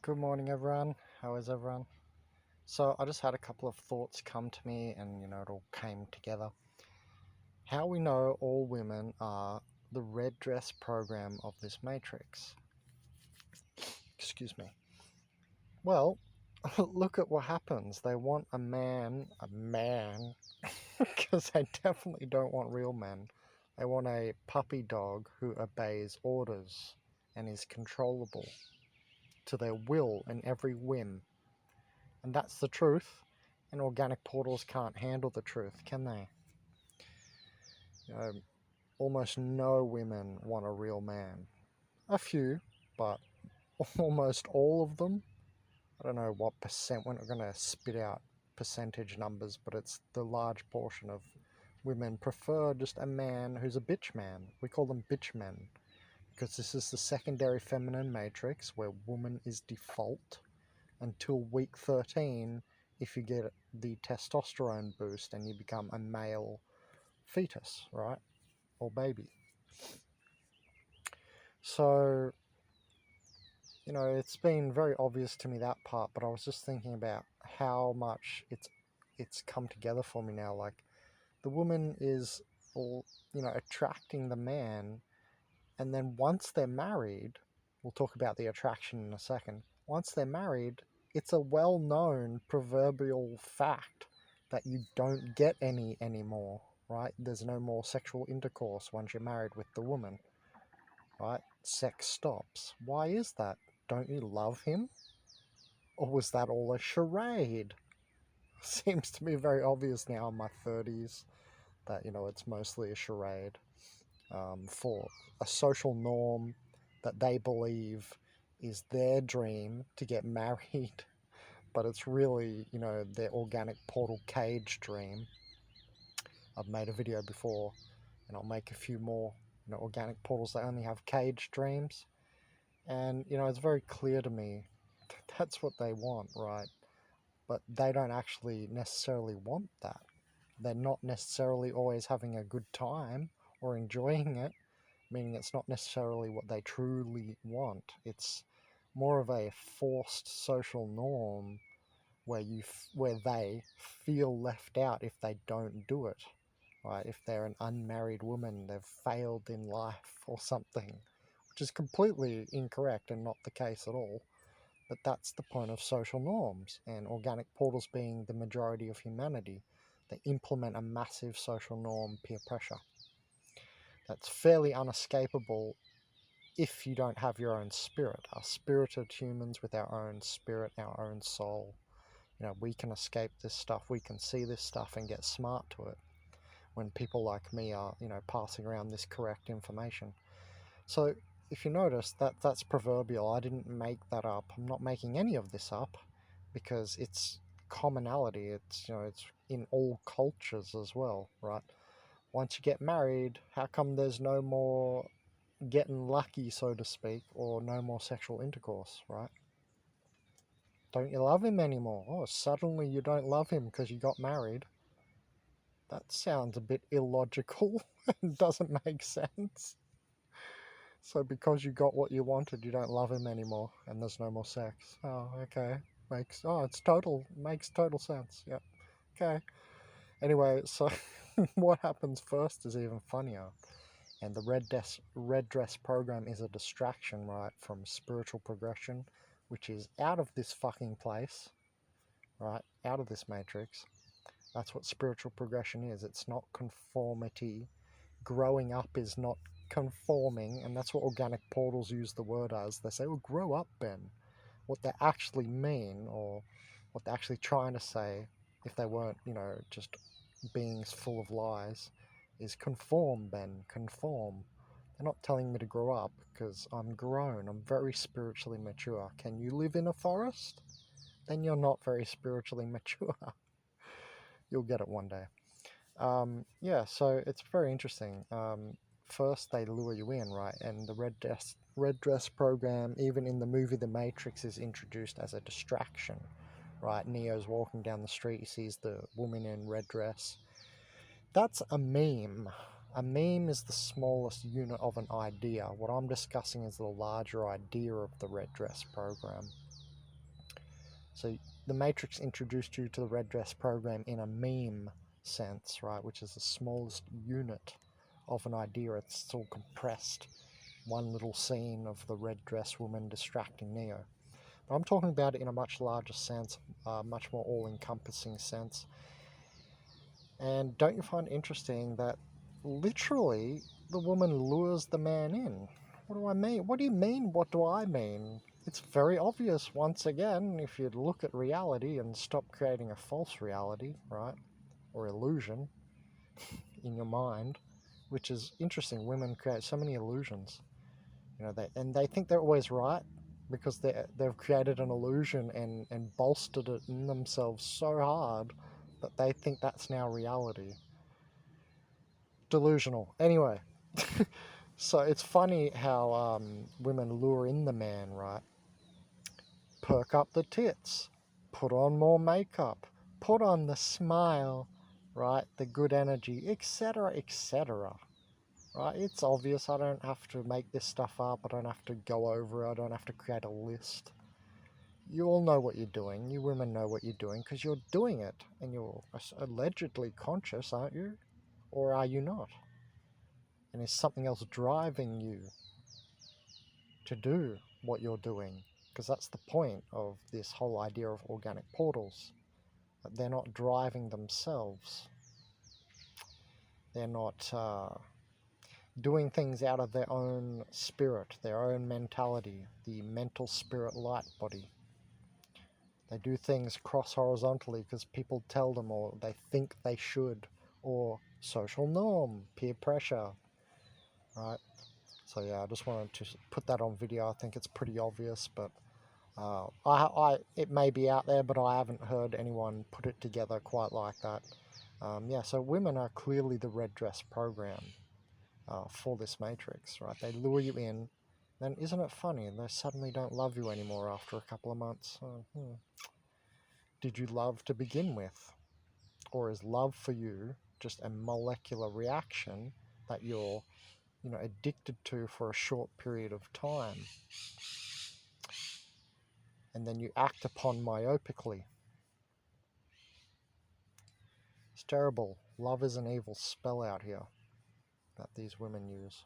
Good morning, everyone. How is everyone? So, I just had a couple of thoughts come to me, and it all came together. How we know all women are the red dress program of this matrix. Excuse me. Well, look at what happens. They want a man, because they definitely don't want real men. They want a puppy dog who obeys orders and is controllable to their will and every whim. And that's the truth. And organic portals can't handle the truth, can they? You know, almost no women want a real man. A few, but almost all of them. I don't know what percent, we're not going to spit out percentage numbers, but it's the large portion of women prefer just a man who's a bitch man. We call them bitch men because this is the secondary feminine matrix where woman is default until week 13 if you get the testosterone boost and you become a male fetus, right? Or baby. So, it's been very obvious to me that part, but I was just thinking about how much it's come together for me now. Like the woman is attracting the man, and then once they're married, we'll talk about the attraction in a second. Once they're married, it's a well-known proverbial fact that you don't get any anymore, right? There's no more sexual intercourse once you're married with the woman, right? Sex stops. Why is that? Don't you love him? Or was that all a charade? Seems to me very obvious now in my 30s that, it's mostly a charade for a social norm that they believe is their dream to get married, but it's really, their organic portal cage dream. I've made a video before, and I'll make a few more, organic portals that only have cage dreams. And, it's very clear to me that that's what they want, right? But they don't actually necessarily want that. They're not necessarily always having a good time or enjoying it, meaning it's not necessarily what they truly want. It's more of a forced social norm where where they feel left out if they don't do it. Right? If they're an unmarried woman, they've failed in life or something, which is completely incorrect and not the case at all. But that's the point of social norms, and organic portals being the majority of humanity, they implement a massive social norm, peer pressure. That's fairly unescapable if you don't have your own spirit. Are spirited humans with our own spirit, our own soul. We can escape this stuff, we can see this stuff and get smart to it when people like me are, passing around this correct information. So if you notice, that's proverbial. I didn't make that up. I'm not making any of this up because it's commonality. It's in all cultures as well, right? Once you get married, how come there's no more getting lucky, so to speak, or no more sexual intercourse, right? Don't you love him anymore? Oh, suddenly you don't love him because you got married. That sounds a bit illogical and doesn't make sense. So because you got what you wanted, you don't love him anymore, and there's no more sex. Oh, okay. Makes total sense. Yep. Okay. Anyway, so what happens first is even funnier. And the red dress program is a distraction, right, from spiritual progression, which is out of this fucking place, right, out of this matrix. That's what spiritual progression is. It's not conformity. Growing up is not conforming, and that's what organic portals use the word as. They say, "Oh, grow up, Ben." What they actually mean, or what they're actually trying to say, if they weren't, just beings full of lies, is conform, Ben, conform. They're not telling me to grow up because I'm grown. I'm very spiritually mature. Can you live in a forest? Then you're not very spiritually mature. You'll get it one day. Yeah, so it's very interesting. First, they lure you in, right? And the red dress program, even in the movie The Matrix, is introduced as a distraction, right? Neo's walking down the street, he sees the woman in red dress. That's a meme. A meme is the smallest unit of an idea. What I'm discussing is the larger idea of the red dress program. So the Matrix introduced you to the red dress program in a meme sense, right, which is the smallest unit of an idea. It's all compressed. One little scene of the red dress woman distracting Neo. But I'm talking about it in a much larger sense, much more all-encompassing sense. And don't you find it interesting that literally the woman lures the man in? What do I mean? What do you mean? What do I mean? It's very obvious once again if you look at reality and stop creating a false reality, right? Or illusion in your mind, which is interesting. Women create so many illusions, they think they're always right because they've created an illusion and bolstered it in themselves so hard that they think that's now reality. Delusional. Anyway, so it's funny how women lure in the man, right? Perk up the tits, put on more makeup, put on the smile, right? The good energy, etc., etc. Right? It's obvious. I don't have to make this stuff up. I don't have to go over it. I don't have to create a list. You all know what you're doing. You women know what you're doing because you're doing it. And you're allegedly conscious, aren't you? Or are you not? And is something else driving you to do what you're doing? Because that's the point of this whole idea of organic portals. That they're not driving themselves. They're not doing things out of their own spirit, their own mentality, the mental spirit light body. They do things cross-horizontally because people tell them or they think they should, or social norm, peer pressure, right? So yeah, I just wanted to put that on video. I think it's pretty obvious, but it may be out there, but I haven't heard anyone put it together quite like that. Yeah, so women are clearly the red dress program for this Matrix, right? They lure you in, then isn't it funny? They suddenly don't love you anymore after a couple of months. Did you love to begin with? Or is love for you just a molecular reaction that you're addicted to for a short period of time, and then you act upon myopically? It's terrible. Love is an evil spell out here that these women use.